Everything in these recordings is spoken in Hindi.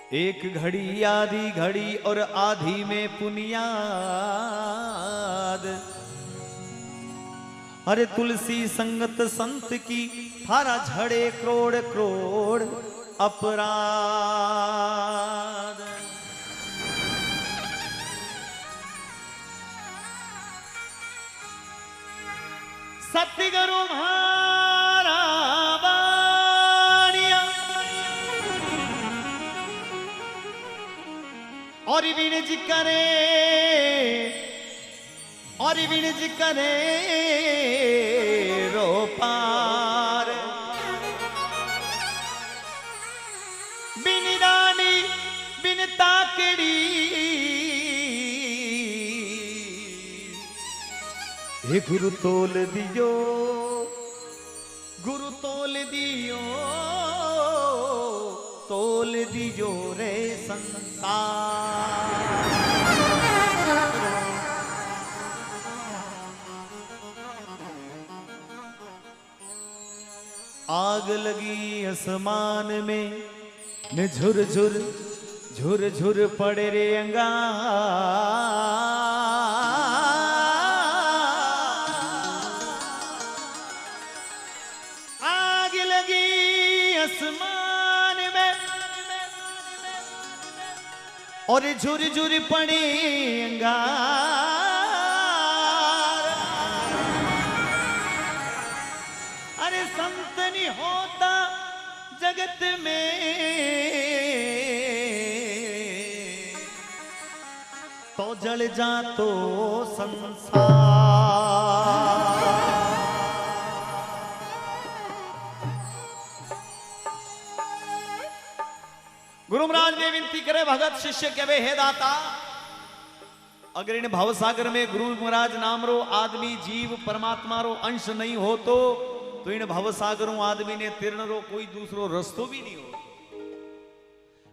एक घड़ी आधी घड़ी और आधी में पुनियाद। अरे तुलसी संगत संत की थारा झड़े करोड़ करोड़ अपराध। सतगुरु म्हारा बाणिया और विनज करे रो पार। बिन रानी बिन ताकड़ी हे गुरु तोल दियो, गुरु तोल दियो, तोल दियो रे संसार। आग लगी आसमान में न झुर झुर झुर झुर पड़े रे अंगार। आग लगी आसमान में और झुर झुर पड़े अंगार। अरे संत नहीं होता जगत में तो जल जा तो संसार। गुरु महाराज ने विनती करे भगत शिष्य के वे हे दाता, अगर इन भवसागर में गुरु महाराज नाम रो आदमी जीव परमात्मा रो अंश नहीं हो तो इन भवसागरों आदमी ने तीर्ण रो कोई दूसरो रस्तो भी नहीं हो।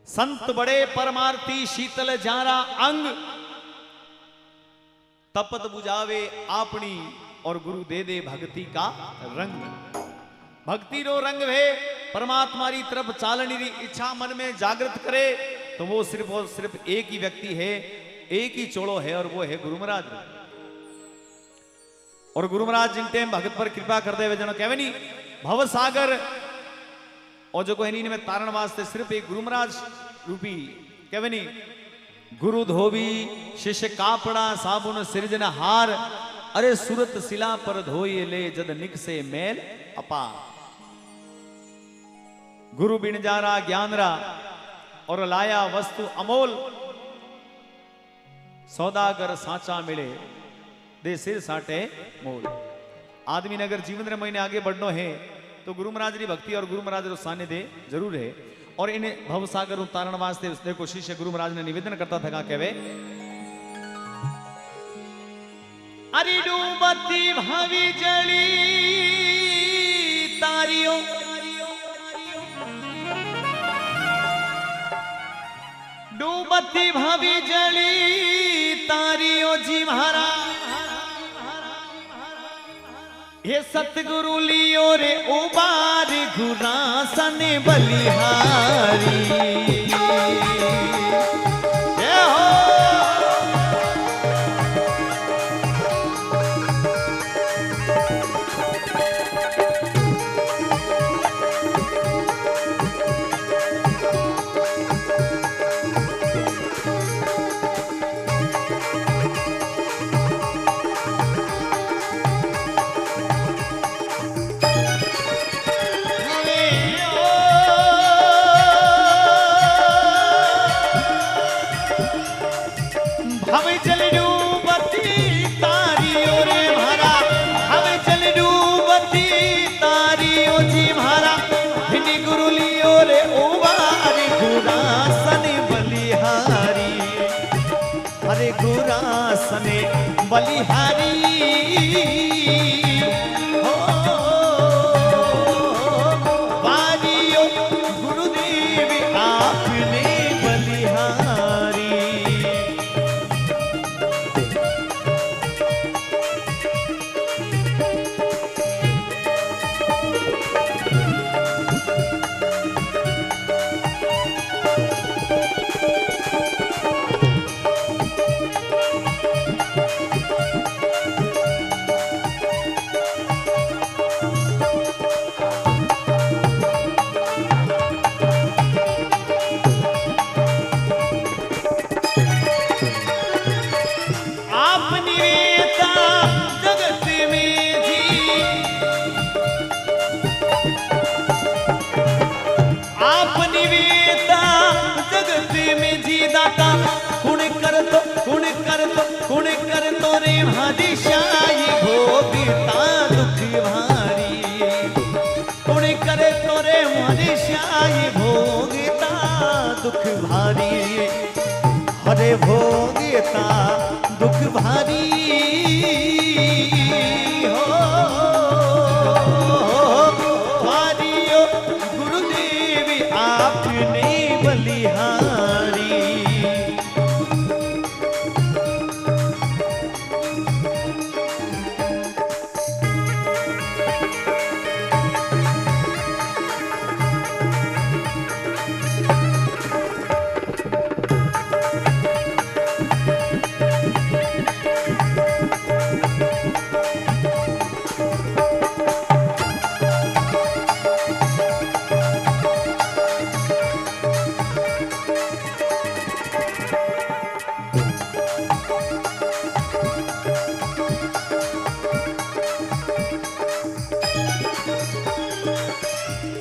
संत बड़े परमार्थी शीतल जारा अंग तपत बुझावे आपनी और गुरु दे दे भक्ति का रंग। भक्ति रो रंग है परमात्मा की तरफ चालने की इच्छा मन में जागृत करे तो वो सिर्फ और सिर्फ एक ही व्यक्ति है, एक ही चोड़ो है और वो है गुरु महाराज। और गुरु महाराज जिन टाइम भगत पर कृपा करते हुए जनो कहवे नहीं भव सागर और जो कहनी में तारण वास्ते सिर्फ एक गुरु महाराज रूपी कहवे नहीं। गुरु धोबी शिष्य कापड़ा साबुन सिरजन हार, अरे सूरत शिला पर धोई ले जद निक से मेल अपार। गुरु बिन जारा ज्ञानरा और लाया वस्तु अमोल, सौदागर साचा मिले दे सिर साटे मोल। आदमी ने अगर जीवन रे महीने आगे बढ़ना है तो गुरु महाराज की भक्ति और गुरु महाराज रो सानिध्य जरूर है। और इन्हें भवसागर उतारण वास्ते देखो शिष्य गुरु महाराज ने निवेदन करता था कहवे अरे डूबती भवी जली तारियों, डूबती भवी जली तारियों जी महाराज। हे सतगुरु लियो रे उबार घुरासन बलिहारी। गुरासने बलिहारी हो वारियो गुरुदेव आपने बलिहारी। दुख भारी, हरे भोगता दुख भारी हो भारियो गुरुदेव आपने बलिहारी।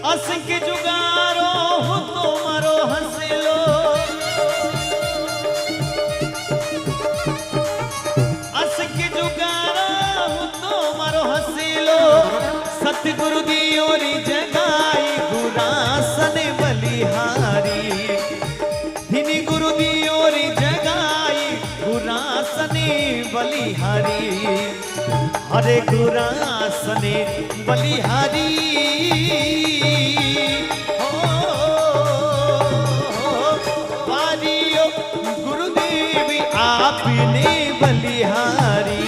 असंख्य जुगारो हो तो मारो हंसलो, असंख्य जुगारो हो तो मारो हंसलो, सतगुरु दियोरी जगाई गुरासन बलिहारी, धिनी गुरु दियोरी जगाई गुरासन बलिहारी, हरे गुरासन बलिहारी गुरुदेव आपने बलिहारी।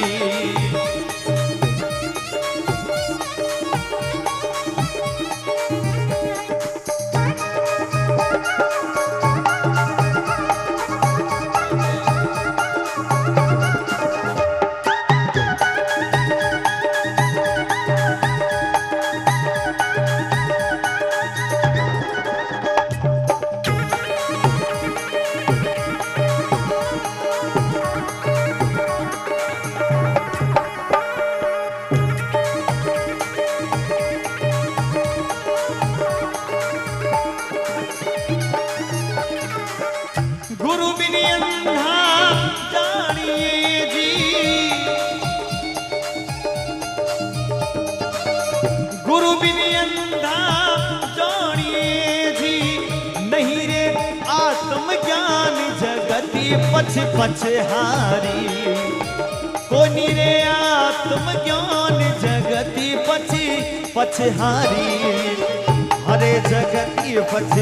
गुरु बिन अंधा जानिए जी, गुरु बिन अंधा जानिए जी, नहीं रे आत्मज्ञान जगति पछ पछहारी, कोनी रे आत्मज्ञान जगति पछ पछहारी, हरे जगति पछ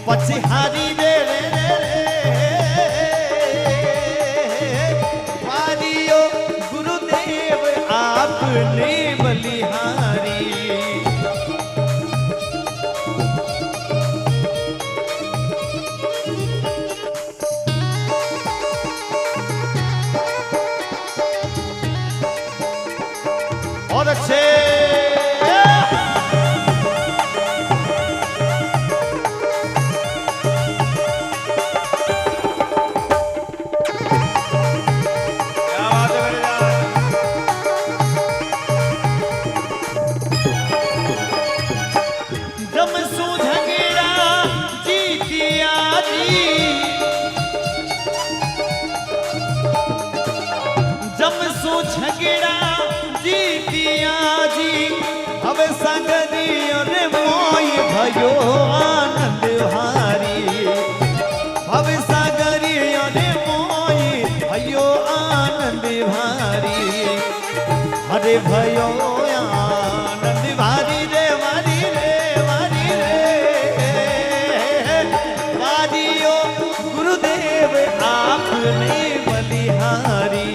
पछहारी रे रे रे गुरुदेव आपने बलिहारी। और अच्छे झगड़ा जीतिया जी, अब संगदियो रे मोय भयो आनंद भारी, अब संगदियो रे मोय भयो आनंद भारी, हरे भयो आनंद भारी रे वारी रे वारी रे वारियो गुरुदेव आपने बलिहारी।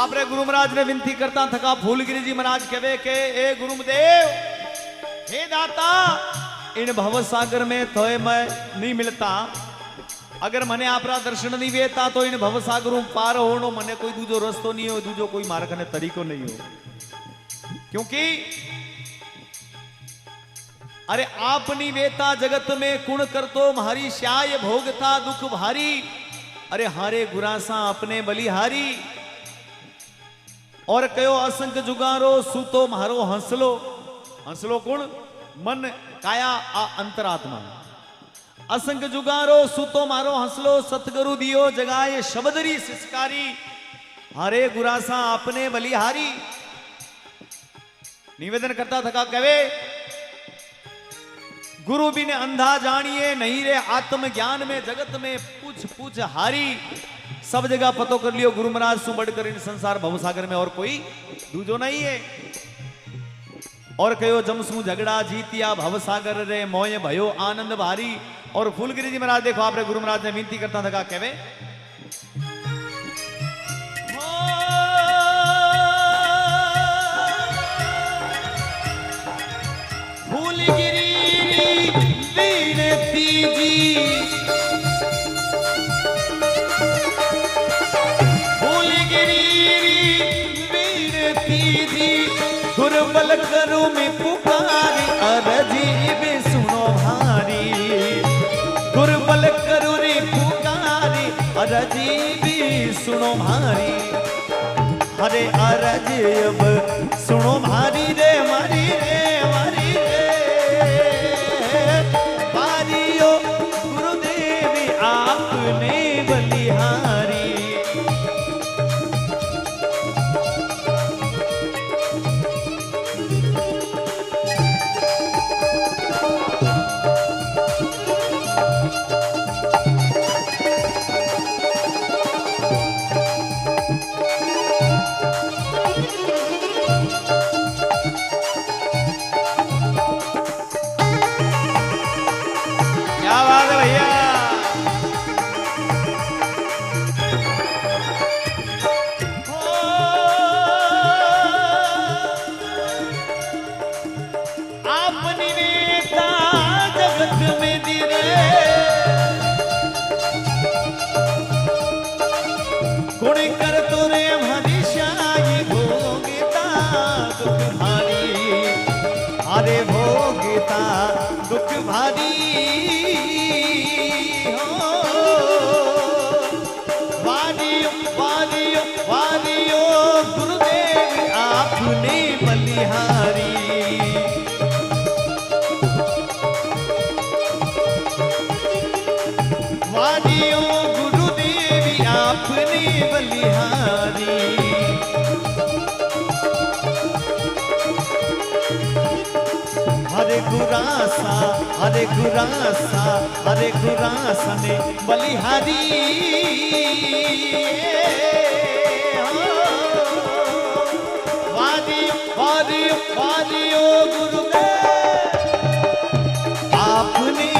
आपरे गुरु महाराज ने विनती करता थका फूलगिरी जी महाराज कहे के ए गुरुदेव हे दाता इन भव सागर में थोए मैं नहीं मिलता, अगर मने आपरा दर्शन नहीं वेता तो इन भव सागर पार होनो मने कोई दूजो रस्तो नहीं हो, दूजो कोई मार्ग ने तरीको नहीं हो, क्योंकि अरे आपनी वेता जगत में कुण कर तो म्हारी श्याय भोगता दुख भारी। अरे हारे गुरासा अपने बलिहारी। और कयो असंख जुगारो सूतो म्हारो हंसलो। हंसलो कुण? मन काया आ अंतरात्मा। असंख जुगारो सूतो मारो हंसलो सतगुरु दियो जगाए शबदरी सिसकारी। हारे गुरासा अपने बलिहारी। निवेदन करता थका कवे गुरु बिन अंधा जानिए नहीं रे आत्म ज्ञान में जगत में पूछ पूछ हारी। सब जगह पतो कर लियो गुरु महाराज सु बढ़कर इन संसार भवसागर में और कोई दूजो नहीं है। और कहो जमसू झगड़ा जीतिया भवसागर रे मोय भयो आनंद भारी। और फूलगिरी जी महाराज देखो आपने गुरु महाराज ने विनती करता था कहवे फूलगिरी विनती जी दुर्बल करू में पुकारी अरजी भी सुनो भारी। दुर्बल करू रे पुकारी अरजी भी सुनो भारी। अरे अरज अब सुनो भारी रे मारी रे मारी रे पारियो गुरुदेव आपने बलिहारी। अरे भोगता दुख भारी हो वारियो वारियो वारियो गुरुदेव आपने बलिहारी। वारियो गुरुदेव आपने बलिहारी। हरे गुरासा हरे गुरासा हरे गुरासा ने बलिहारी। वादियो वादियो वादियो गुरुदेव आपने